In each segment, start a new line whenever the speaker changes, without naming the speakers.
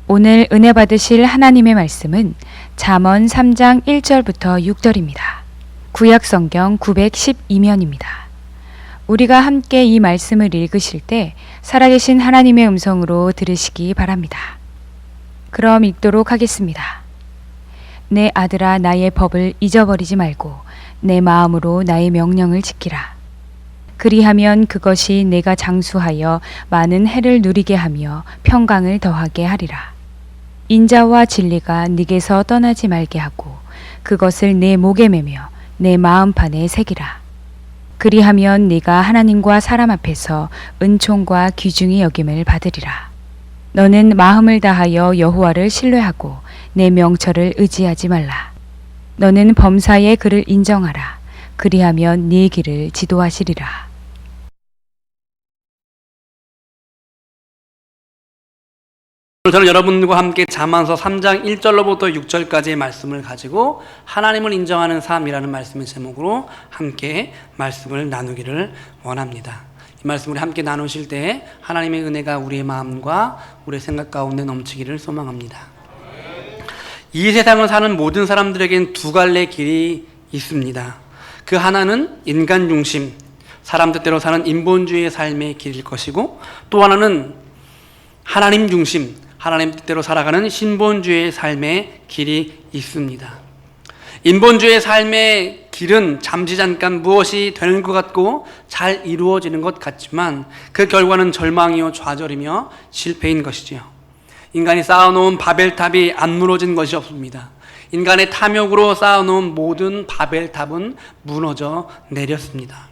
오늘 은혜 받으실 하나님의 말씀은 잠언 3장 1절부터 6절입니다. 구약성경 912면입니다. 우리가 함께 이 말씀을 읽으실 때 살아계신 하나님의 음성으로 들으시기 바랍니다. 그럼 읽도록 하겠습니다. 내 아들아, 나의 법을 잊어버리지 말고 내 마음으로 나의 명령을 지키라. 그리하면 그것이 내가 장수하여 많은 해를 누리게 하며 평강을 더하게 하리라. 인자와 진리가 네게서 떠나지 말게 하고 그것을 내 목에 매며 내 마음판에 새기라. 그리하면 네가 하나님과 사람 앞에서 은총과 귀중히 여김을 받으리라. 너는 마음을 다하여 여호와를 신뢰하고 내 명철을 의지하지 말라. 너는 범사의 그를 인정하라. 그리하면 네 길을 지도하시리라.
저는 여러분과 함께 잠언서 3장 1절로부터 6절까지의 말씀을 가지고 하나님을 인정하는 삶이라는 말씀의 제목으로 함께 말씀을 나누기를 원합니다. 이 말씀을 함께 나누실 때 하나님의 은혜가 우리의 마음과 우리의 생각 가운데 넘치기를 소망합니다. 이 세상을 사는 모든 사람들에겐 두 갈래 길이 있습니다. 그 하나는 인간 중심, 사람 뜻대로 사는 인본주의의 삶의 길일 것이고, 또 하나는 하나님 중심, 하나님 뜻대로 살아가는 신본주의의 삶의 길이 있습니다. 인본주의의 삶의 길은 잠시 잠깐 무엇이 되는 것 같고 잘 이루어지는 것 같지만 그 결과는 절망이요 좌절이며 실패인 것이지요. 인간이 쌓아놓은 바벨탑이 안 무너진 것이 없습니다. 인간의 탐욕으로 쌓아놓은 모든 바벨탑은 무너져 내렸습니다.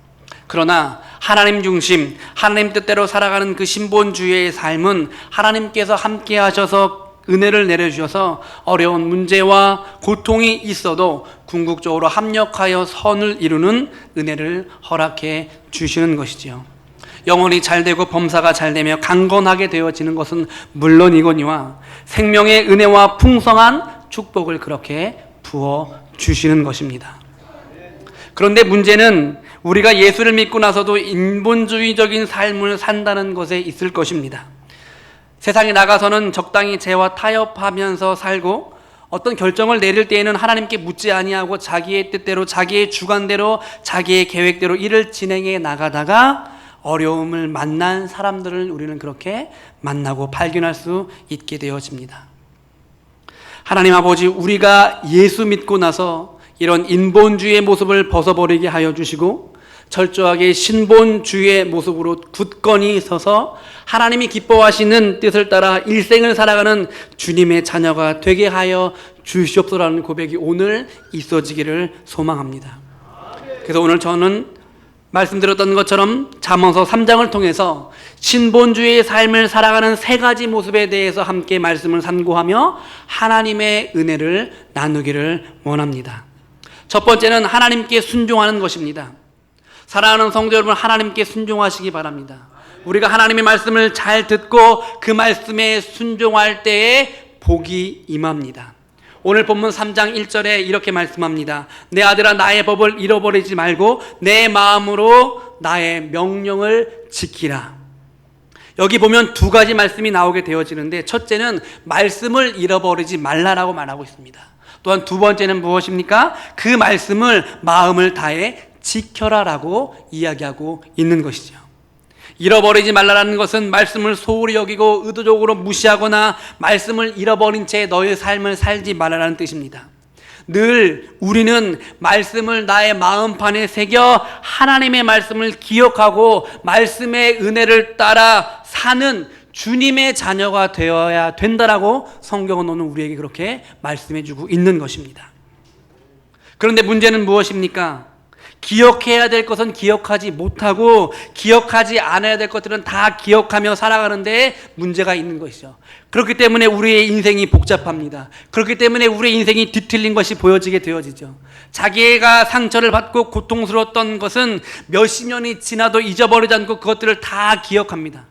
그러나 하나님 중심, 하나님 뜻대로 살아가는 그 신본주의의 삶은 하나님께서 함께 하셔서 은혜를 내려주셔서 어려운 문제와 고통이 있어도 궁극적으로 합력하여 선을 이루는 은혜를 허락해 주시는 것이지요. 영혼이 잘되고 범사가 잘되며 강건하게 되어지는 것은 물론이거니와 생명의 은혜와 풍성한 축복을 그렇게 부어 주시는 것입니다. 그런데 문제는 우리가 예수를 믿고 나서도 인본주의적인 삶을 산다는 것에 있을 것입니다. 세상에 나가서는 적당히 죄와 타협하면서 살고 어떤 결정을 내릴 때에는 하나님께 묻지 아니하고 자기의 뜻대로 자기의 주관대로 자기의 계획대로 일을 진행해 나가다가 어려움을 만난 사람들을 우리는 그렇게 만나고 발견할 수 있게 되어집니다. 하나님 아버지, 우리가 예수 믿고 나서 이런 인본주의의 모습을 벗어버리게 하여 주시고 철저하게 신본주의의 모습으로 굳건히 서서 하나님이 기뻐하시는 뜻을 따라 일생을 살아가는 주님의 자녀가 되게 하여 주시옵소서라는 고백이 오늘 있어지기를 소망합니다. 그래서 오늘 저는 말씀드렸던 것처럼 잠언서 3장을 통해서 신본주의의 삶을 살아가는 세 가지 모습에 대해서 함께 말씀을 상고하며 하나님의 은혜를 나누기를 원합니다. 첫 번째는 하나님께 순종하는 것입니다. 사랑하는 성도 여러분, 하나님께 순종하시기 바랍니다. 우리가 하나님의 말씀을 잘 듣고 그 말씀에 순종할 때에 복이 임합니다. 오늘 본문 3장 1절에 이렇게 말씀합니다. 내 아들아, 나의 법을 잃어버리지 말고 내 마음으로 나의 명령을 지키라. 여기 보면 두 가지 말씀이 나오게 되어지는데, 첫째는 말씀을 잃어버리지 말라라고 말하고 있습니다. 또한 두 번째는 무엇입니까? 그 말씀을 마음을 다해 지켜라라고 이야기하고 있는 것이죠. 잃어버리지 말라라는 것은 말씀을 소홀히 여기고 의도적으로 무시하거나 말씀을 잃어버린 채 너의 삶을 살지 말라라는 뜻입니다. 늘 우리는 말씀을 나의 마음판에 새겨 하나님의 말씀을 기억하고 말씀의 은혜를 따라 사는 주님의 자녀가 되어야 된다라고 성경은 오늘 우리에게 그렇게 말씀해주고 있는 것입니다. 그런데 문제는 무엇입니까? 기억해야 될 것은 기억하지 못하고 기억하지 않아야 될 것들은 다 기억하며 살아가는데 문제가 있는 것이죠. 그렇기 때문에 우리의 인생이 복잡합니다. 그렇기 때문에 우리의 인생이 뒤틀린 것이 보여지게 되어지죠. 자기가 상처를 받고 고통스러웠던 것은 몇십 년이 지나도 잊어버리지 않고 그것들을 다 기억합니다.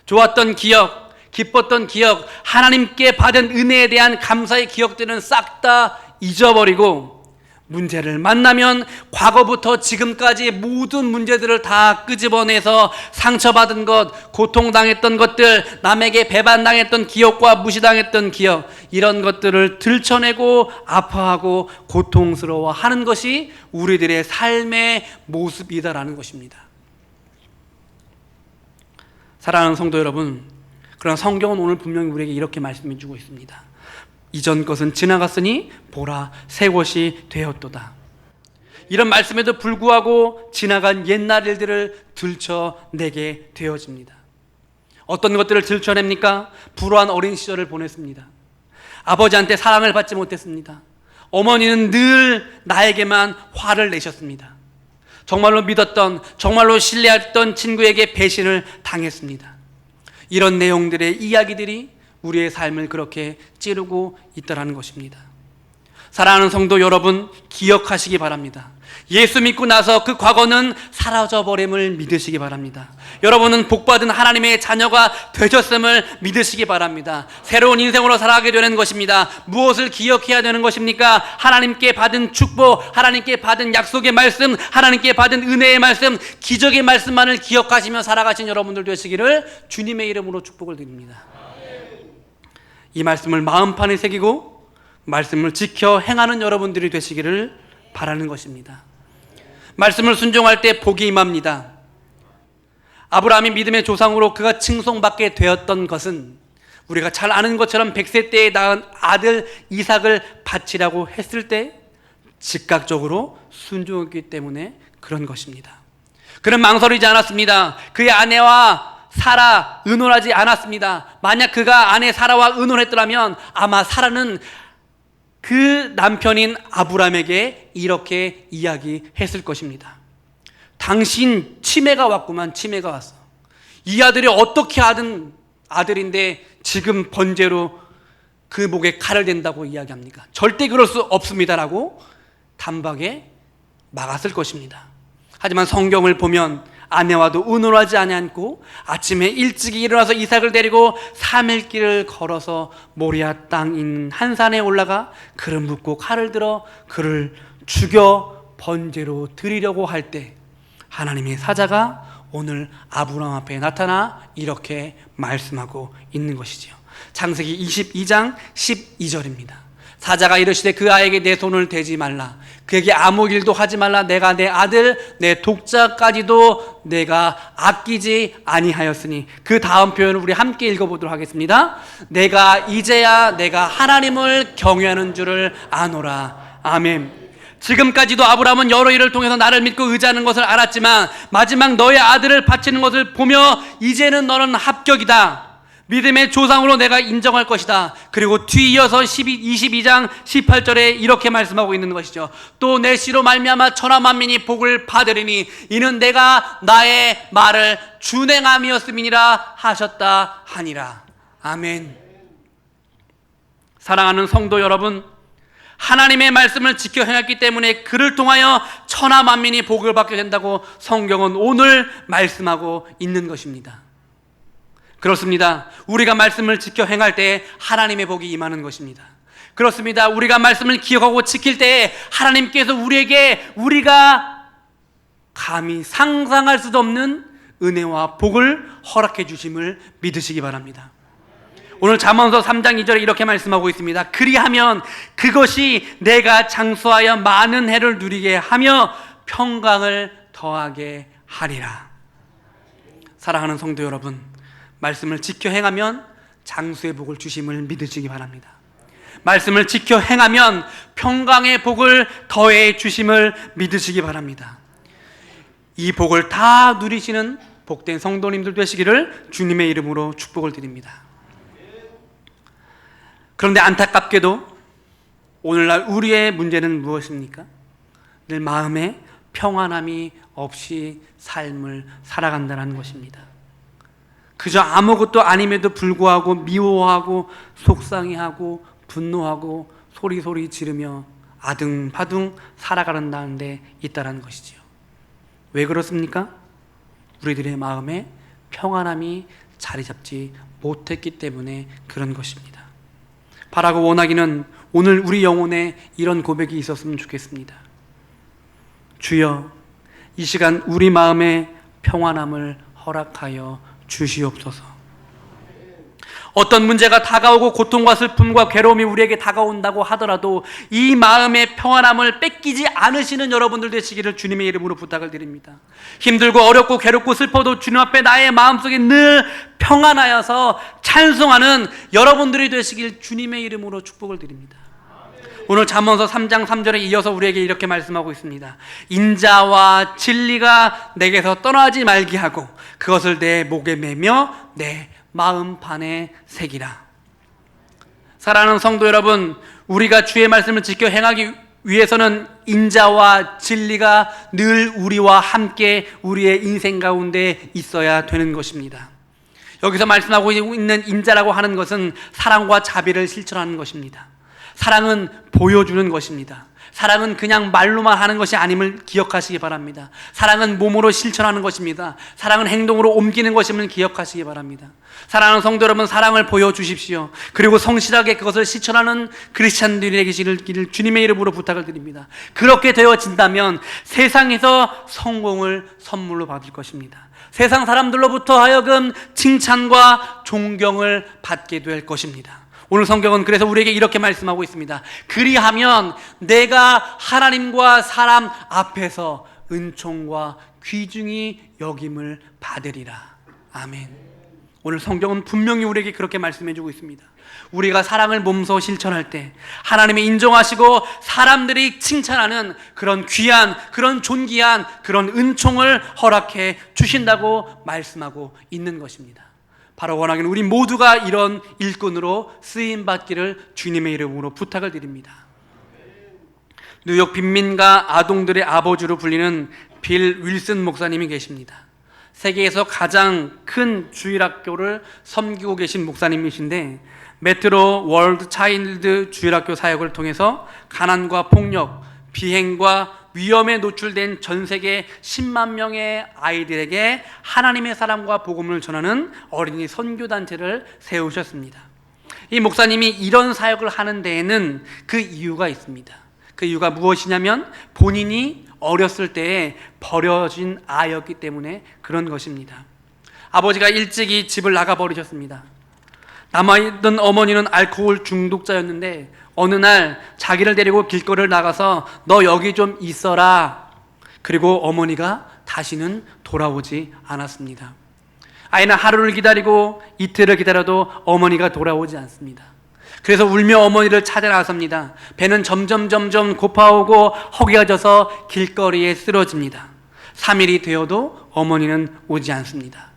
좋았던 기억, 기뻤던 기억, 하나님께 받은 은혜에 대한 감사의 기억들은 싹 다 잊어버리고 문제를 만나면 과거부터 지금까지 모든 문제들을 다 끄집어내서 상처받은 것, 고통당했던 것들, 남에게 배반당했던 기억과 무시당했던 기억, 이런 것들을 들춰내고 아파하고 고통스러워하는 것이 우리들의 삶의 모습이다라는 것입니다. 사랑하는 성도 여러분, 그러나 성경은 오늘 분명히 우리에게 이렇게 말씀해 주고 있습니다. 이전 것은 지나갔으니 보라 새 것이 되었도다. 이런 말씀에도 불구하고 지나간 옛날 일들을 들춰내게 되어집니다. 어떤 것들을 들춰냅니까? 불우한 어린 시절을 보냈습니다. 아버지한테 사랑을 받지 못했습니다. 어머니는 늘 나에게만 화를 내셨습니다. 정말로 믿었던, 정말로 신뢰했던 친구에게 배신을 당했습니다. 이런 내용들의 이야기들이 우리의 삶을 그렇게 찌르고 있다는 것입니다. 사랑하는 성도 여러분, 기억하시기 바랍니다. 예수 믿고 나서 그 과거는 사라져버림을 믿으시기 바랍니다. 여러분은 복받은 하나님의 자녀가 되셨음을 믿으시기 바랍니다. 새로운 인생으로 살아가게 되는 것입니다. 무엇을 기억해야 되는 것입니까? 하나님께 받은 축복, 하나님께 받은 약속의 말씀, 하나님께 받은 은혜의 말씀, 기적의 말씀만을 기억하시며 살아가신 여러분들 되시기를 주님의 이름으로 축복을 드립니다. 이 말씀을 마음판에 새기고 말씀을 지켜 행하는 여러분들이 되시기를 바라는 것입니다. 말씀을 순종할 때 복이 임합니다. 아브라함이 믿음의 조상으로 그가 칭송받게 되었던 것은 우리가 잘 아는 것처럼 100세 때에 낳은 아들 이삭을 바치라고 했을 때 즉각적으로 순종했기 때문에 그런 것입니다. 그는 망설이지 않았습니다. 그의 아내와 사라 의논하지 않았습니다. 만약 그가 아내 사라와 의논했더라면 아마 사라는 그 남편인 아브라함에게 이렇게 이야기했을 것입니다. 당신 치매가 왔구만. 치매가 왔어. 이 아들이 어떻게 하든 아들인데 지금 번제로 그 목에 칼을 댄다고 이야기합니까? 절대 그럴 수 없습니다라고 단박에 막았을 것입니다. 하지만 성경을 보면 아내와도 의논하지 않고 아침에 일찍 일어나서 이삭을 데리고 3일 길을 걸어서 모리아 땅인 한 산에 올라가 그를 묶고 칼을 들어 그를 죽여 번제로 드리려고 할 때 하나님의 사자가 오늘 아브라함 앞에 나타나 이렇게 말씀하고 있는 것이지요. 창세기 22장 12절입니다. 사자가 이르시되 그 아이에게 내 손을 대지 말라. 그에게 아무 일도 하지 말라. 내가 내 아들 내 독자까지도 내가 아끼지 아니하였으니. 그 다음 표현을 우리 함께 읽어보도록 하겠습니다. 내가 이제야 내가 하나님을 경외하는 줄을 아노라. 아멘. 지금까지도 아브라함은 여러 일을 통해서 나를 믿고 의지하는 것을 알았지만 마지막 너의 아들을 바치는 것을 보며 이제는 너는 합격이다. 믿음의 조상으로 내가 인정할 것이다. 그리고 뒤이어서 22장 18절에 이렇게 말씀하고 있는 것이죠. 또 내 씨로 말미암아 천하 만민이 복을 받으리니 이는 내가 나의 말을 준행함이었음이니라 하셨다 하니라. 아멘. 사랑하는 성도 여러분, 하나님의 말씀을 지켜 행했기 때문에 그를 통하여 천하 만민이 복을 받게 된다고 성경은 오늘 말씀하고 있는 것입니다. 그렇습니다. 우리가 말씀을 지켜 행할 때 하나님의 복이 임하는 것입니다. 그렇습니다. 우리가 말씀을 기억하고 지킬 때 하나님께서 우리에게 우리가 감히 상상할 수도 없는 은혜와 복을 허락해 주심을 믿으시기 바랍니다. 오늘 잠언서 3장 2절에 이렇게 말씀하고 있습니다. 그리하면 그것이 내가 장수하여 많은 해를 누리게 하며 평강을 더하게 하리라. 사랑하는 성도 여러분, 말씀을 지켜 행하면 장수의 복을 주심을 믿으시기 바랍니다. 말씀을 지켜 행하면 평강의 복을 더해 주심을 믿으시기 바랍니다. 이 복을 다 누리시는 복된 성도님들 되시기를 주님의 이름으로 축복을 드립니다. 그런데 안타깝게도 오늘날 우리의 문제는 무엇입니까? 늘 마음에 평안함이 없이 삶을 살아간다는 것입니다. 그저 아무것도 아님에도 불구하고 미워하고 속상해하고 분노하고 소리소리 지르며 아둥바둥 살아가는 데 있다는 것이지요. 왜 그렇습니까? 우리들의 마음에 평안함이 자리 잡지 못했기 때문에 그런 것입니다. 바라고 원하기는 오늘 우리 영혼에 이런 고백이 있었으면 좋겠습니다. 주여, 이 시간 우리 마음에 평안함을 허락하여 주시옵소서. 어떤 문제가 다가오고 고통과 슬픔과 괴로움이 우리에게 다가온다고 하더라도 이 마음의 평안함을 뺏기지 않으시는 여러분들 되시기를 주님의 이름으로 부탁을 드립니다. 힘들고 어렵고 괴롭고 슬퍼도 주님 앞에 나의 마음속에 늘 평안하여서 찬송하는 여러분들이 되시길 주님의 이름으로 축복을 드립니다. 오늘 잠언서 3장 3절에 이어서 우리에게 이렇게 말씀하고 있습니다. 인자와 진리가 내게서 떠나지 말게 하고 그것을 내 목에 매며 내 마음판에 새기라. 사랑하는 성도 여러분, 우리가 주의 말씀을 지켜 행하기 위해서는 인자와 진리가 늘 우리와 함께 우리의 인생 가운데 있어야 되는 것입니다. 여기서 말씀하고 있는 인자라고 하는 것은 사랑과 자비를 실천하는 것입니다. 사랑은 보여주는 것입니다. 사랑은 그냥 말로만 하는 것이 아님을 기억하시기 바랍니다. 사랑은 몸으로 실천하는 것입니다. 사랑은 행동으로 옮기는 것임을 기억하시기 바랍니다. 사랑하는 성도 여러분, 사랑을 보여주십시오. 그리고 성실하게 그것을 실천하는 크리스찬들이 계시기를 주님의 이름으로 부탁을 드립니다. 그렇게 되어진다면 세상에서 성공을 선물로 받을 것입니다. 세상 사람들로부터 하여금 칭찬과 존경을 받게 될 것입니다. 오늘 성경은 그래서 우리에게 이렇게 말씀하고 있습니다. 그리하면 내가 하나님과 사람 앞에서 은총과 귀중히 여김을 받으리라. 아멘. 오늘 성경은 분명히 우리에게 그렇게 말씀해주고 있습니다. 우리가 사랑을 몸소 실천할 때 하나님이 인정하시고 사람들이 칭찬하는 그런 귀한, 그런 존귀한, 그런 은총을 허락해 주신다고 말씀하고 있는 것입니다. 바로 원하기는 우리 모두가 이런 일꾼으로 쓰임받기를 주님의 이름으로 부탁을 드립니다. 뉴욕 빈민가 아동들의 아버지로 불리는 빌 윌슨 목사님이 계십니다. 세계에서 가장 큰 주일학교를 섬기고 계신 목사님이신데 메트로 월드 차일드 주일학교 사역을 통해서 가난과 폭력, 비행과 위험에 노출된 전 세계 10만 명의 아이들에게 하나님의 사랑과 복음을 전하는 어린이 선교단체를 세우셨습니다. 이 목사님이 이런 사역을 하는 데에는 그 이유가 있습니다. 그 이유가 무엇이냐면 본인이 어렸을 때에 버려진 아이였기 때문에 그런 것입니다. 아버지가 일찍이 집을 나가버리셨습니다. 남아있던 어머니는 알코올 중독자였는데 어느 날 자기를 데리고 길거리를 나가서 너 여기 좀 있어라. 그리고 어머니가 다시는 돌아오지 않았습니다. 아이는 하루를 기다리고 이틀을 기다려도 어머니가 돌아오지 않습니다. 그래서 울며 어머니를 찾아 나섭니다. 배는 점점 고파오고 허기가 져서 길거리에 쓰러집니다. 3일이 되어도 어머니는 오지 않습니다.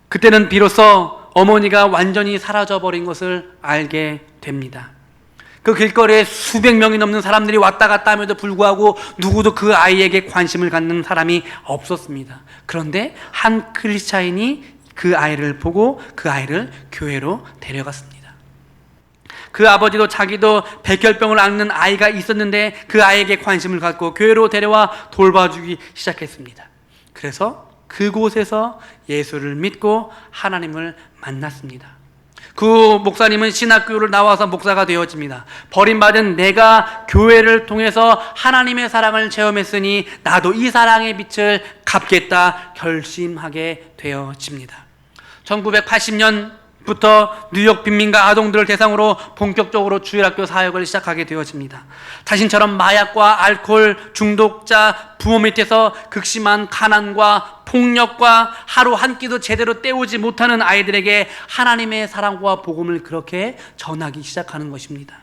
그때는 비로소 어머니가 완전히 사라져버린 것을 알게 됩니다. 그 길거리에 수백 명이 넘는 사람들이 왔다 갔다 함에도 불구하고 누구도 그 아이에게 관심을 갖는 사람이 없었습니다. 그런데 한 크리스찬이 그 아이를 보고 그 아이를 교회로 데려갔습니다. 그 아버지도 자기도 백혈병을 앓는 아이가 있었는데 그 아이에게 관심을 갖고 교회로 데려와 돌봐주기 시작했습니다. 그래서 그곳에서 예수를 믿고 하나님을 만났습니다. 그 목사님은 신학교를 나와서 목사가 되어집니다. 버림받은 내가 교회를 통해서 하나님의 사랑을 체험했으니 나도 이 사랑의 빛을 갚겠다 결심하게 되어집니다. 1980년부터 뉴욕 빈민가 아동들을 대상으로 본격적으로 주일학교 사역을 시작하게 되어집니다. 자신처럼 마약과 알코올 중독자 부모 밑에서 극심한 가난과 폭력과 하루 한 끼도 제대로 때우지 못하는 아이들에게 하나님의 사랑과 복음을 그렇게 전하기 시작하는 것입니다.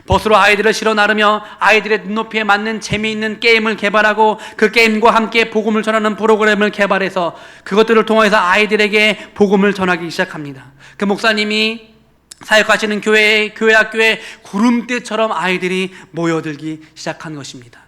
버스로 아이들을 실어 나르며 아이들의 눈높이에 맞는 재미있는 게임을 개발하고 그 게임과 함께 복음을 전하는 프로그램을 개발해서 그것들을 통해서 아이들에게 복음을 전하기 시작합니다. 그 목사님이 사역하시는 교회 학교에 구름대처럼 아이들이 모여들기 시작한 것입니다.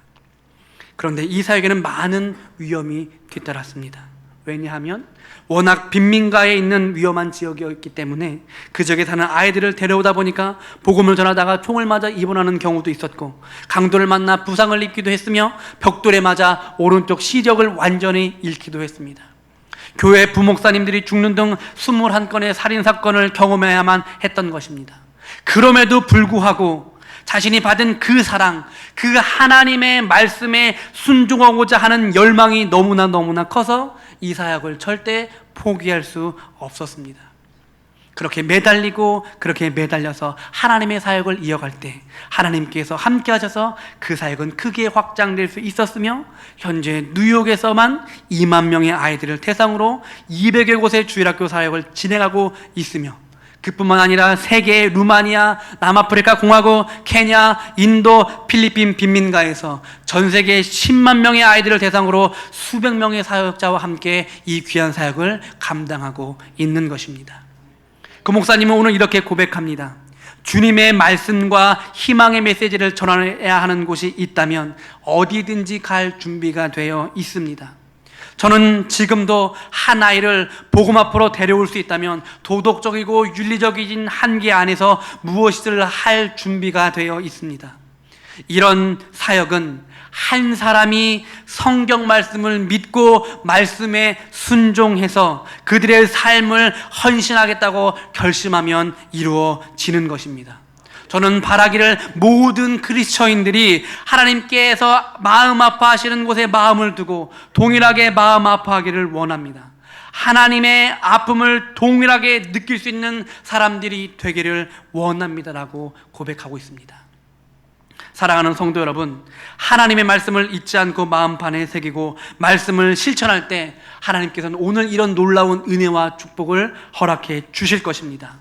그런데 이 사역에는 많은 위험이 뒤따랐습니다. 왜냐하면 워낙 빈민가에 있는 위험한 지역이었기 때문에 그 지역에 사는 아이들을 데려오다 보니까 복음을 전하다가 총을 맞아 입원하는 경우도 있었고 강도를 만나 부상을 입기도 했으며 벽돌에 맞아 오른쪽 시력을 완전히 잃기도 했습니다. 교회 부목사님들이 죽는 등 21건의 살인사건을 경험해야만 했던 것입니다. 그럼에도 불구하고 자신이 받은 그 사랑, 그 하나님의 말씀에 순종하고자 하는 열망이 너무나 커서 이 사역을 절대 포기할 수 없었습니다. 그렇게 매달리고 그렇게 매달려서 하나님의 사역을 이어갈 때 하나님께서 함께 하셔서 그 사역은 크게 확장될 수 있었으며, 현재 뉴욕에서만 2만 명의 아이들을 대상으로 200여 곳의 주일학교 사역을 진행하고 있으며, 그뿐만 아니라 세계, 루마니아, 남아프리카 공화국, 케냐, 인도, 필리핀 빈민가에서 전 세계 10만 명의 아이들을 대상으로 수백 명의 사역자와 함께 이 귀한 사역을 감당하고 있는 것입니다. 그 목사님은 오늘 이렇게 고백합니다. 주님의 말씀과 희망의 메시지를 전해야 하는 곳이 있다면 어디든지 갈 준비가 되어 있습니다. 저는 지금도 한 아이를 복음 앞으로 데려올 수 있다면 도덕적이고 윤리적인 한계 안에서 무엇을 할 준비가 되어 있습니다. 이런 사역은 한 사람이 성경 말씀을 믿고 말씀에 순종해서 그들의 삶을 헌신하겠다고 결심하면 이루어지는 것입니다. 저는 바라기를 모든 그리스도인들이 하나님께서 마음 아파하시는 곳에 마음을 두고 동일하게 마음 아파하기를 원합니다. 하나님의 아픔을 동일하게 느낄 수 있는 사람들이 되기를 원합니다라고 고백하고 있습니다. 사랑하는 성도 여러분, 하나님의 말씀을 잊지 않고 마음판에 새기고 말씀을 실천할 때 하나님께서는 오늘 이런 놀라운 은혜와 축복을 허락해 주실 것입니다.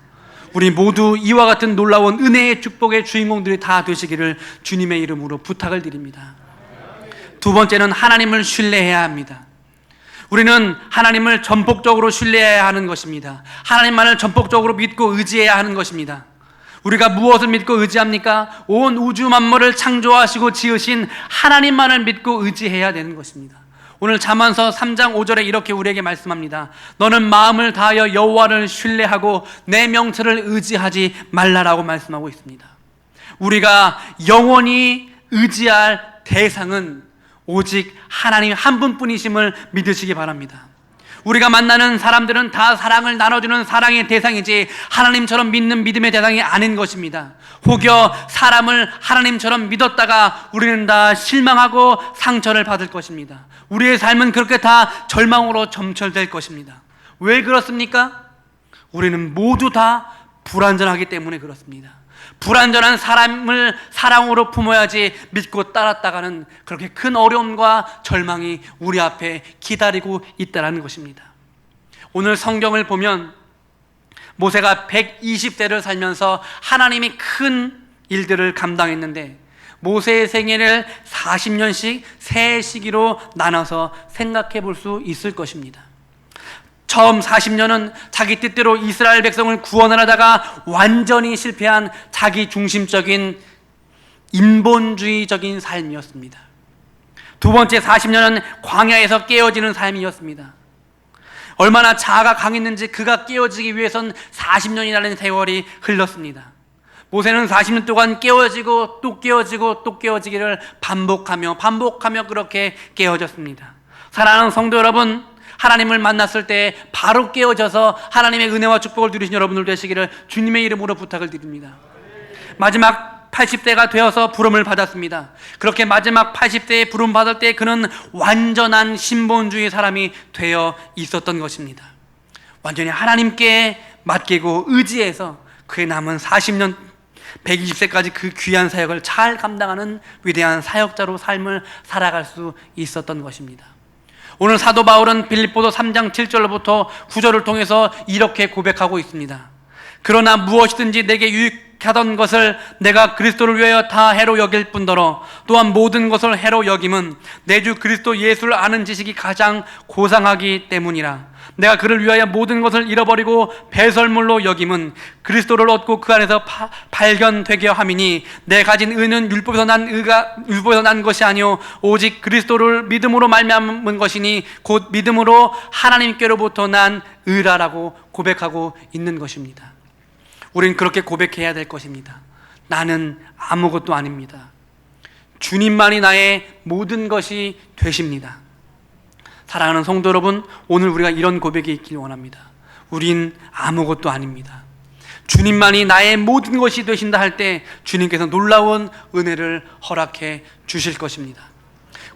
우리 모두 이와 같은 놀라운 은혜의 축복의 주인공들이 다 되시기를 주님의 이름으로 부탁을 드립니다. 두 번째는 하나님을 신뢰해야 합니다. 우리는 하나님을 전폭적으로 신뢰해야 하는 것입니다. 하나님만을 전폭적으로 믿고 의지해야 하는 것입니다. 우리가 무엇을 믿고 의지합니까? 온 우주 만물을 창조하시고 지으신 하나님만을 믿고 의지해야 되는 것입니다. 오늘 잠언서 3장 5절에 이렇게 우리에게 말씀합니다. 너는 마음을 다하여 여호와를 신뢰하고 내 명철을 의지하지 말라라고 말씀하고 있습니다. 우리가 영원히 의지할 대상은 오직 하나님 한 분뿐이심을 믿으시기 바랍니다. 우리가 만나는 사람들은 다 사랑을 나눠주는 사랑의 대상이지 하나님처럼 믿는 믿음의 대상이 아닌 것입니다. 혹여 사람을 하나님처럼 믿었다가 우리는 다 실망하고 상처를 받을 것입니다. 우리의 삶은 그렇게 다 절망으로 점철될 것입니다. 왜 그렇습니까? 우리는 모두 다 불완전하기 때문에 그렇습니다. 불완전한 사람을 사랑으로 품어야지 믿고 따랐다가는 그렇게 큰 어려움과 절망이 우리 앞에 기다리고 있다는 것입니다. 오늘 성경을 보면 모세가 120세를 살면서 하나님이 큰 일들을 감당했는데 모세의 생애를 40년씩 세 시기로 나눠서 생각해 볼 수 있을 것입니다. 처음 40년은 자기 뜻대로 이스라엘 백성을 구원하려다가 완전히 실패한 자기 중심적인 인본주의적인 삶이었습니다. 두 번째 40년은 광야에서 깨어지는 삶이었습니다. 얼마나 자아가 강했는지 그가 깨어지기 위해선 40년이라는 세월이 흘렀습니다. 모세는 40년 동안 깨어지고 또 깨어지고 또 깨어지기를 반복하며 그렇게 깨어졌습니다. 사랑하는 성도 여러분, 하나님을 만났을 때 바로 깨어져서 하나님의 은혜와 축복을 누리신 여러분들 되시기를 주님의 이름으로 부탁을 드립니다. 마지막 80세가 되어서 부름을 받았습니다. 그렇게 마지막 80세에 부름 받을 때 그는 완전한 신본주의 사람이 되어 있었던 것입니다. 완전히 하나님께 맡기고 의지해서 그의 남은 40년 120세까지 그 귀한 사역을 잘 감당하는 위대한 사역자로 삶을 살아갈 수 있었던 것입니다. 오늘 사도 바울은 빌립보서 3장 7절로부터 9절을 통해서 이렇게 고백하고 있습니다. 그러나 무엇이든지 내게 유익하던 것을 내가 그리스도를 위하여 다 해로 여길 뿐더러 또한 모든 것을 해로 여김은 내 주 그리스도 예수를 아는 지식이 가장 고상하기 때문이라. 내가 그를 위하여 모든 것을 잃어버리고 배설물로 여김은 그리스도를 얻고 그 안에서 발견되게 함이니 내 가진 의는 율법에서 난 것이 아니요 오직 그리스도를 믿음으로 말미암은 것이니 곧 믿음으로 하나님께로부터 난 의라라고 고백하고 있는 것입니다. 우리는 그렇게 고백해야 될 것입니다. 나는 아무것도 아닙니다. 주님만이 나의 모든 것이 되십니다. 사랑하는 성도 여러분, 오늘 우리가 이런 고백이 있길 원합니다. 우린 아무것도 아닙니다. 주님만이 나의 모든 것이 되신다 할 때 주님께서 놀라운 은혜를 허락해 주실 것입니다.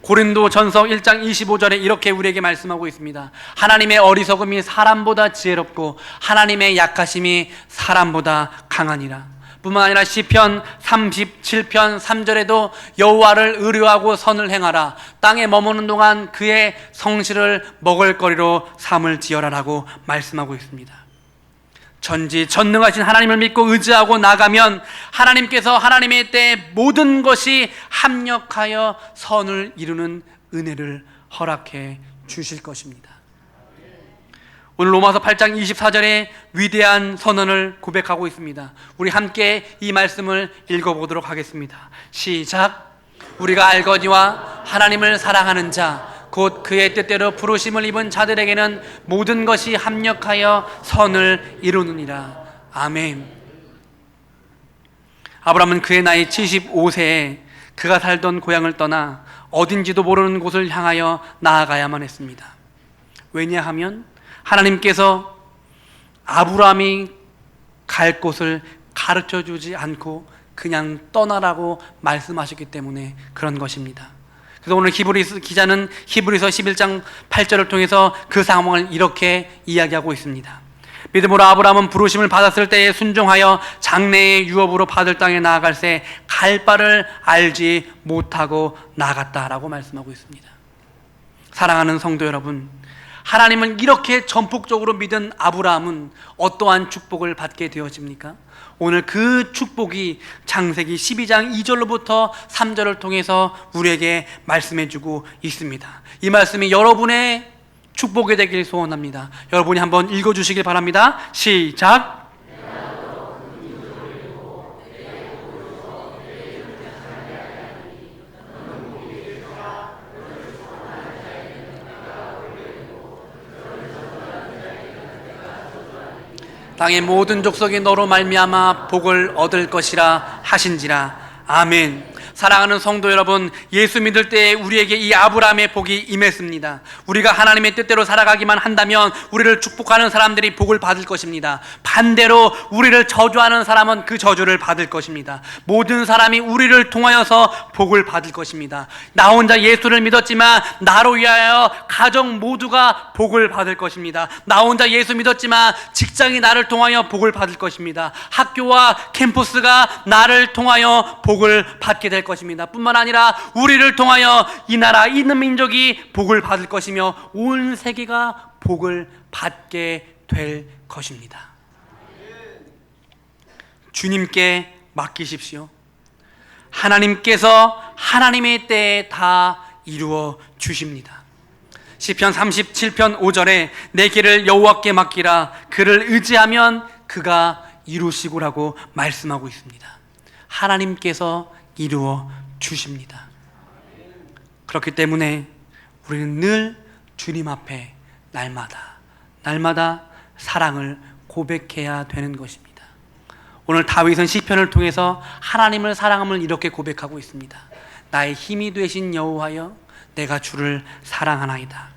고린도전서 1장 25절에 이렇게 우리에게 말씀하고 있습니다. 하나님의 어리석음이 사람보다 지혜롭고 하나님의 약하심이 사람보다 강하니라. 뿐만 아니라 시편 37편 3절에도 여호와를 의뢰하고 선을 행하라. 땅에 머무는 동안 그의 성실을 먹을거리로 삼을지어라라고 말씀하고 있습니다. 전지전능하신 하나님을 믿고 의지하고 나가면 하나님께서 하나님의 때에 모든 것이 합력하여 선을 이루는 은혜를 허락해 주실 것입니다. 오늘 로마서 8장 24절에 위대한 선언을 고백하고 있습니다. 우리 함께 이 말씀을 읽어보도록 하겠습니다. 시작. 우리가 알거니와 하나님을 사랑하는 자 곧 그의 뜻대로 부르심을 입은 자들에게는 모든 것이 합력하여 선을 이루느니라. 아멘. 아브라함은 그의 나이 75세에 그가 살던 고향을 떠나 어딘지도 모르는 곳을 향하여 나아가야만 했습니다. 왜냐하면 하나님께서 아브라함이 갈 곳을 가르쳐 주지 않고 그냥 떠나라고 말씀하셨기 때문에 그런 것입니다. 그래서 오늘 히브리서 기자는 히브리서 11장 8절을 통해서 그 상황을 이렇게 이야기하고 있습니다. 믿음으로 아브라함은 부르심을 받았을 때에 순종하여 장래의 유업으로 받을 땅에 나아갈새 갈 바를 알지 못하고 나아갔다라고 말씀하고 있습니다. 사랑하는 성도 여러분, 하나님을 이렇게 전폭적으로 믿은 아브라함은 어떠한 축복을 받게 되어집니까? 오늘 그 축복이 창세기 12장 2절로부터 3절을 통해서 우리에게 말씀해주고 있습니다. 이 말씀이 여러분의 축복이 되길 소원합니다. 여러분이 한번 읽어주시길 바랍니다. 시작. 땅의 모든 족속이 너로 말미암아 복을 얻을 것이라 하신지라. 아멘. 사랑하는 성도 여러분, 예수 믿을 때에 우리에게 이 아브라함의 복이 임했습니다. 우리가 하나님의 뜻대로 살아가기만 한다면 우리를 축복하는 사람들이 복을 받을 것입니다. 반대로 우리를 저주하는 사람은 그 저주를 받을 것입니다. 모든 사람이 우리를 통하여서 복을 받을 것입니다. 나 혼자 예수를 믿었지만 나로 위하여 가정 모두가 복을 받을 것입니다. 나 혼자 예수 믿었지만 직장이 나를 통하여 복을 받을 것입니다. 학교와 캠퍼스가 나를 통하여 복을 받게 될 것입니다. 뿐만 아니라 우리를 통하여 이 나라 있는 민족이 복을 받을 것이며 온 세계가 복을 받게 될 것입니다. 주님께 맡기십시오. 하나님께서 하나님의 때에 다 이루어 주십니다. 시편 37편 5절에 내 길을 여호와께 맡기라 그를 의지하면 그가 이루시고라고 말씀하고 있습니다. 하나님께서 이루어 주십니다. 그렇기 때문에 우리는 늘 주님 앞에 날마다 사랑을 고백해야 되는 것입니다. 오늘 다윗은 시편을 통해서 하나님을 사랑함을 이렇게 고백하고 있습니다. 나의 힘이 되신 여호와여 내가 주를 사랑하나이다.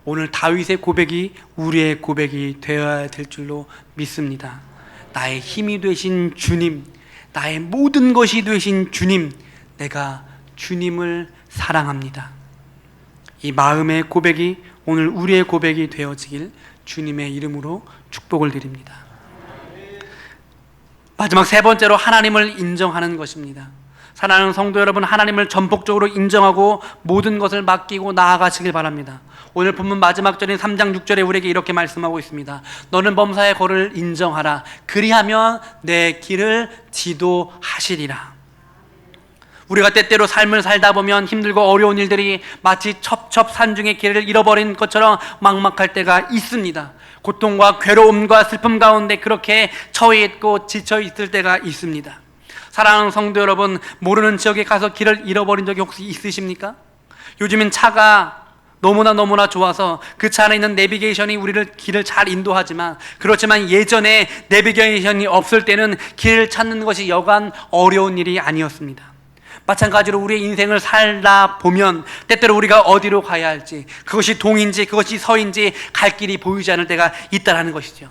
오늘 다윗의 고백이 우리의 고백이 되어야 될 줄로 믿습니다. 나의 힘이 되신 주님, 나의 모든 것이 되신 주님, 내가 주님을 사랑합니다. 이 마음의 고백이 오늘 우리의 고백이 되어지길 주님의 이름으로 축복을 드립니다. 마지막 세 번째로 하나님을 인정하는 것입니다. 사랑하는 성도 여러분, 하나님을 전폭적으로 인정하고 모든 것을 맡기고 나아가시길 바랍니다. 오늘 본문 마지막 절인 3장 6절에 우리에게 이렇게 말씀하고 있습니다. 너는 범사의 거를 인정하라. 그리하면 내 길을 지도하시리라. 우리가 때때로 삶을 살다 보면 힘들고 어려운 일들이 마치 첩첩산중의 길을 잃어버린 것처럼 막막할 때가 있습니다. 고통과 괴로움과 슬픔 가운데 그렇게 처해 있고 지쳐 있을 때가 있습니다. 사랑하는 성도 여러분, 모르는 지역에 가서 길을 잃어버린 적이 혹시 있으십니까? 요즘엔 차가 너무나 좋아서 그 차 안에 있는 내비게이션이 우리를 길을 잘 인도하지만, 그렇지만 예전에 내비게이션이 없을 때는 길을 찾는 것이 여간 어려운 일이 아니었습니다. 마찬가지로 우리의 인생을 살다 보면 때때로 우리가 어디로 가야 할지, 그것이 동인지 그것이 서인지 갈 길이 보이지 않을 때가 있다는 것이죠.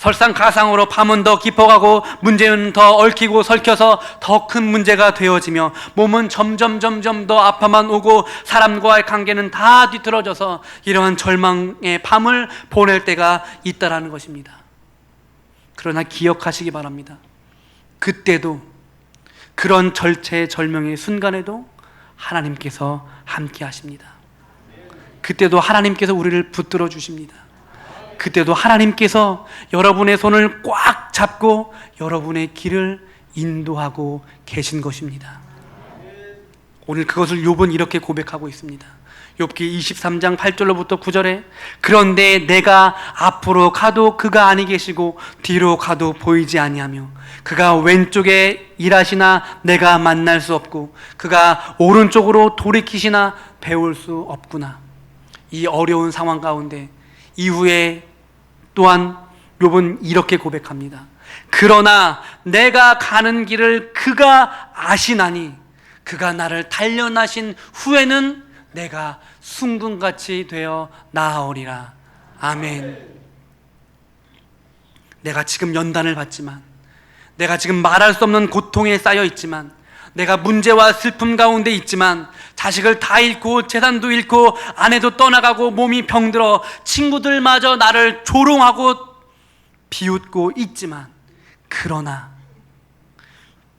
설상가상으로 밤은 더 깊어가고 문제는 더 얽히고 설켜서 더 큰 문제가 되어지며 몸은 점점 더 아파만 오고 사람과의 관계는 다 뒤틀어져서 이러한 절망의 밤을 보낼 때가 있다라는 것입니다. 그러나 기억하시기 바랍니다. 그때도, 그런 절체절명의 순간에도 하나님께서 함께 하십니다. 그때도 하나님께서 우리를 붙들어 주십니다. 그때도 하나님께서 여러분의 손을 꽉 잡고 여러분의 길을 인도하고 계신 것입니다. 오늘 그것을 욥은 이렇게 고백하고 있습니다. 욥기 23장 8절로부터 9절에 그런데 내가 앞으로 가도 그가 아니 계시고 뒤로 가도 보이지 아니하며 그가 왼쪽에 일하시나 내가 만날 수 없고 그가 오른쪽으로 돌이키시나 배울 수 없구나. 이 어려운 상황 가운데 이후에 또한 욥은 이렇게 고백합니다. 그러나 내가 가는 길을 그가 아시나니 그가 나를 단련하신 후에는 내가 순금같이 되어 나아오리라. 아멘. 내가 지금 연단을 받지만, 내가 지금 말할 수 없는 고통에 쌓여 있지만, 내가 문제와 슬픔 가운데 있지만, 자식을 다 잃고 재산도 잃고 아내도 떠나가고 몸이 병들어 친구들마저 나를 조롱하고 비웃고 있지만, 그러나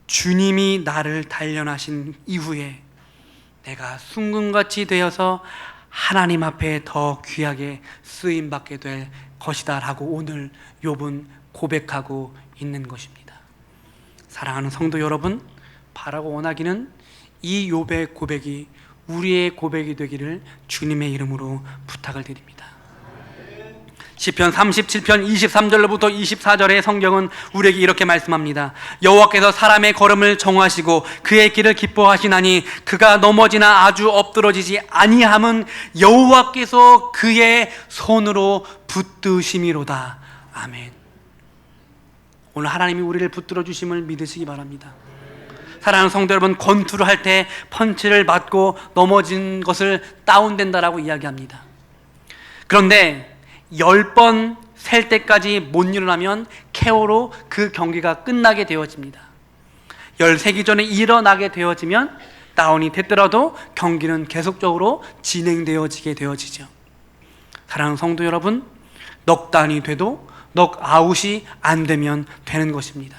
주님이 나를 단련하신 이후에 내가 순금같이 되어서 하나님 앞에 더 귀하게 쓰임받게 될 것이다 라고 오늘 욥은 고백하고 있는 것입니다. 사랑하는 성도 여러분, 바라고 원하기는 이 욥의 고백이 우리의 고백이 되기를 주님의 이름으로 부탁을 드립니다. 시편 37편 23절로부터 24절의 성경은 우리에게 이렇게 말씀합니다. 여호와께서 사람의 걸음을 정하시고 그의 길을 기뻐하시나니 그가 넘어지나 아주 엎드러지지 아니함은 여호와께서 그의 손으로 붙드심이로다. 아멘. 오늘 하나님이 우리를 붙들어 주심을 믿으시기 바랍니다. 사랑하는 성도 여러분, 권투를 할 때 펀치를 맞고 넘어진 것을 다운된다라고 이야기합니다. 그런데 10번 셀 때까지 못 일어나면 KO로 그 경기가 끝나게 되어집니다. 13기 전에 일어나게 되어지면 다운이 됐더라도 경기는 계속적으로 진행되어지게 되어지죠. 사랑하는 성도 여러분, 넉다운이 돼도 넉아웃이 안 되면 되는 것입니다.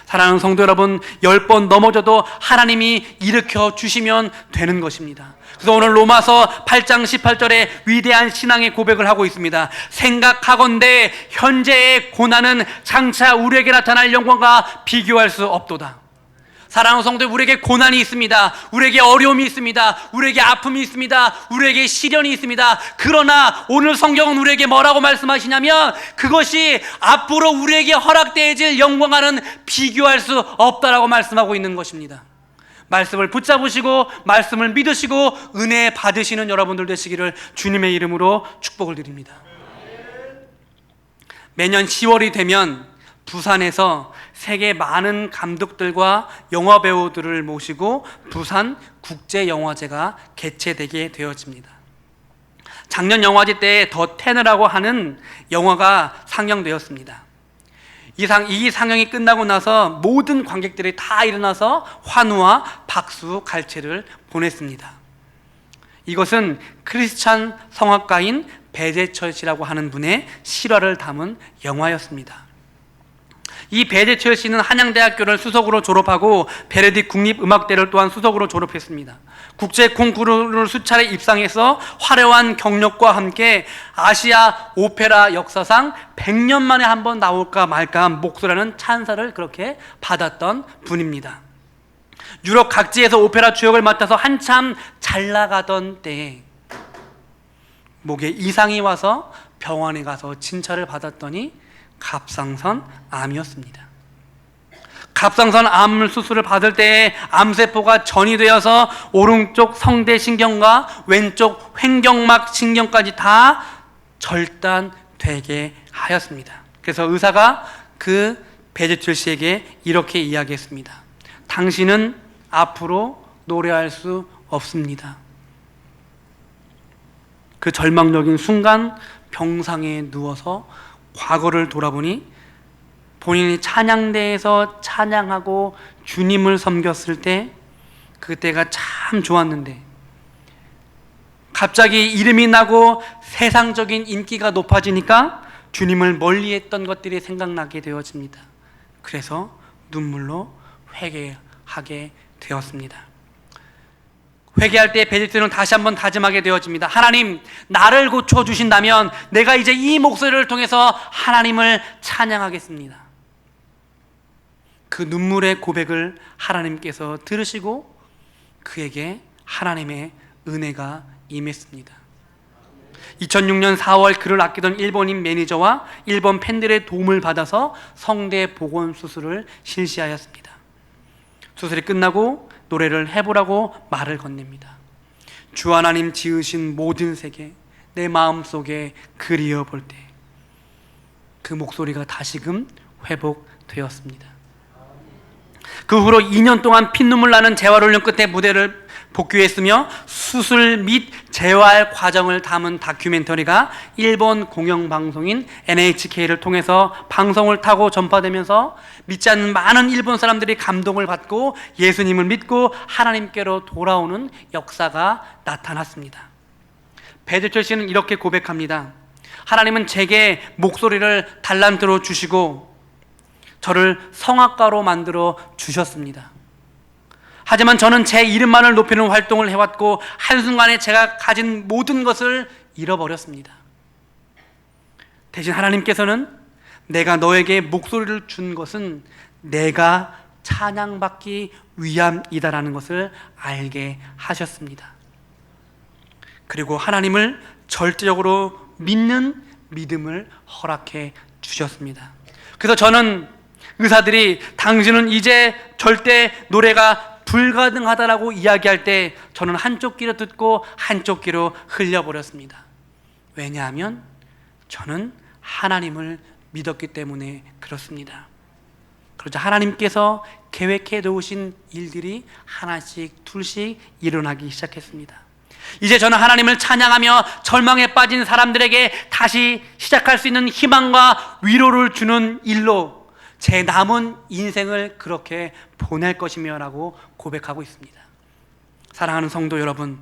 사랑하는 성도 여러분, 10번 넘어져도 하나님이 일으켜 주시면 되는 것입니다. 그래서 오늘 로마서 8장 18절에 위대한 신앙의 고백을 하고 있습니다. 생각하건대 현재의 고난은 장차 우리에게 나타날 영광과 비교할 수 없도다. 사랑하는 성도, 우리에게 고난이 있습니다. 우리에게 어려움이 있습니다. 우리에게 아픔이 있습니다. 우리에게 시련이 있습니다. 그러나 오늘 성경은 우리에게 뭐라고 말씀하시냐면 그것이 앞으로 우리에게 허락되어질 영광과는 비교할 수 없다라고 말씀하고 있는 것입니다. 말씀을 붙잡으시고 말씀을 믿으시고 은혜 받으시는 여러분들 되시기를 주님의 이름으로 축복을 드립니다. 매년 10월이 되면 부산에서 세계 많은 감독들과 영화 배우들을 모시고 부산 국제영화제가 개최되게 되어집니다. 작년 영화제 때 더 테너라고 하는 영화가 상영되었습니다. 이 상영이 끝나고 나서 모든 관객들이 다 일어나서 환호와 박수 갈채를 보냈습니다. 이것은 크리스찬 성악가인 배재철 씨라고 하는 분의 실화를 담은 영화였습니다. 이 배재철 씨는 한양대학교를 수석으로 졸업하고 베네딕 국립음악대를 또한 수석으로 졸업했습니다. 국제 콩쿠르를 수차례 입상해서 화려한 경력과 함께 아시아 오페라 역사상 100년 만에 한 번 나올까 말까한 목소리라는 찬사를 그렇게 받았던 분입니다. 유럽 각지에서 오페라 주역을 맡아서 한참 잘 나가던 때에 목에 이상이 와서 병원에 가서 진찰을 받았더니 갑상선 암이었습니다. 갑상선 암 수술을 받을 때 암세포가 전이되어서 오른쪽 성대신경과 왼쪽 횡격막 신경까지 다 절단되게 하였습니다. 그래서 의사가 그 배재철 씨에게 이렇게 이야기했습니다. 당신은 앞으로 노래할 수 없습니다. 그 절망적인 순간 병상에 누워서 과거를 돌아보니 본인이 찬양대에서 찬양하고 주님을 섬겼을 때 그때가 참 좋았는데 갑자기 이름이 나고 세상적인 인기가 높아지니까 주님을 멀리했던 것들이 생각나게 되어집니다. 그래서 눈물로 회개하게 되었습니다. 회개할 때 베드로는 다시 한번 다짐하게 되어집니다. 하나님, 나를 고쳐주신다면 내가 이제 이 목소리를 통해서 하나님을 찬양하겠습니다. 그 눈물의 고백을 하나님께서 들으시고 그에게 하나님의 은혜가 임했습니다. 2006년 4월 그를 아끼던 일본인 매니저와 일본 팬들의 도움을 받아서 성대 복원 수술을 실시하였습니다. 수술이 끝나고 노래를 해보라고 말을 건넵니다. 주 하나님 지으신 모든 세계 내 마음속에 그리워 볼 때 그 목소리가 다시금 회복되었습니다. 그 후로 2년 동안 피눈물 나는 재활훈련 끝에 무대를 복귀했으며 수술 및 재활 과정을 담은 다큐멘터리가 일본 공영방송인 NHK를 통해서 방송을 타고 전파되면서 믿지 않는 많은 일본 사람들이 감동을 받고 예수님을 믿고 하나님께로 돌아오는 역사가 나타났습니다. 베드로 씨는 이렇게 고백합니다. 하나님은 제게 목소리를 달란트로 주시고 저를 성악가로 만들어 주셨습니다. 하지만 저는 제 이름만을 높이는 활동을 해왔고 한순간에 제가 가진 모든 것을 잃어버렸습니다. 대신 하나님께서는 내가 너에게 목소리를 준 것은 내가 찬양받기 위함이다라는 것을 알게 하셨습니다. 그리고 하나님을 절대적으로 믿는 믿음을 허락해 주셨습니다. 그래서 저는 의사들이 당신은 이제 절대 노래가 불가능하다라고 이야기할 때 저는 한쪽 귀로 듣고 한쪽 귀로 흘려버렸습니다. 왜냐하면 저는 하나님을 믿었기 때문에 그렇습니다. 그러자 하나님께서 계획해 놓으신 일들이 하나씩 둘씩 일어나기 시작했습니다. 이제 저는 하나님을 찬양하며 절망에 빠진 사람들에게 다시 시작할 수 있는 희망과 위로를 주는 일로 제 남은 인생을 그렇게 보낼 것이며 라고 고백하고 있습니다. 사랑하는 성도 여러분,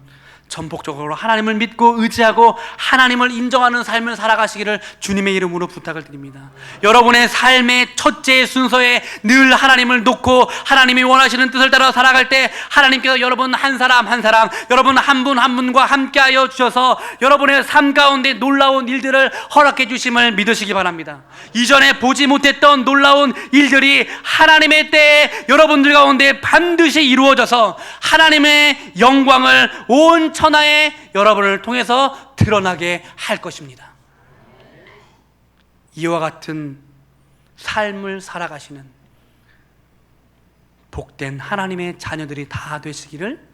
전폭적으로 하나님을 믿고 의지하고 하나님을 인정하는 삶을 살아가시기를 주님의 이름으로 부탁을 드립니다. 여러분의 삶의 첫째 순서에 늘 하나님을 놓고 하나님이 원하시는 뜻을 따라 살아갈 때 하나님께서 여러분 한 사람 한 사람, 여러분 한 분 한 분과 함께하여 주셔서 여러분의 삶 가운데 놀라운 일들을 허락해 주심을 믿으시기 바랍니다. 이전에 보지 못했던 놀라운 일들이 하나님의 때에 여러분들 가운데 반드시 이루어져서 하나님의 영광을 온 천하에 여러분을 통해서 드러나게 할 것입니다. 이와 같은 삶을 살아가시는 복된 하나님의 자녀들이 다 되시기를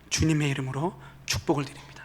주님의 이름으로 축복을 드립니다.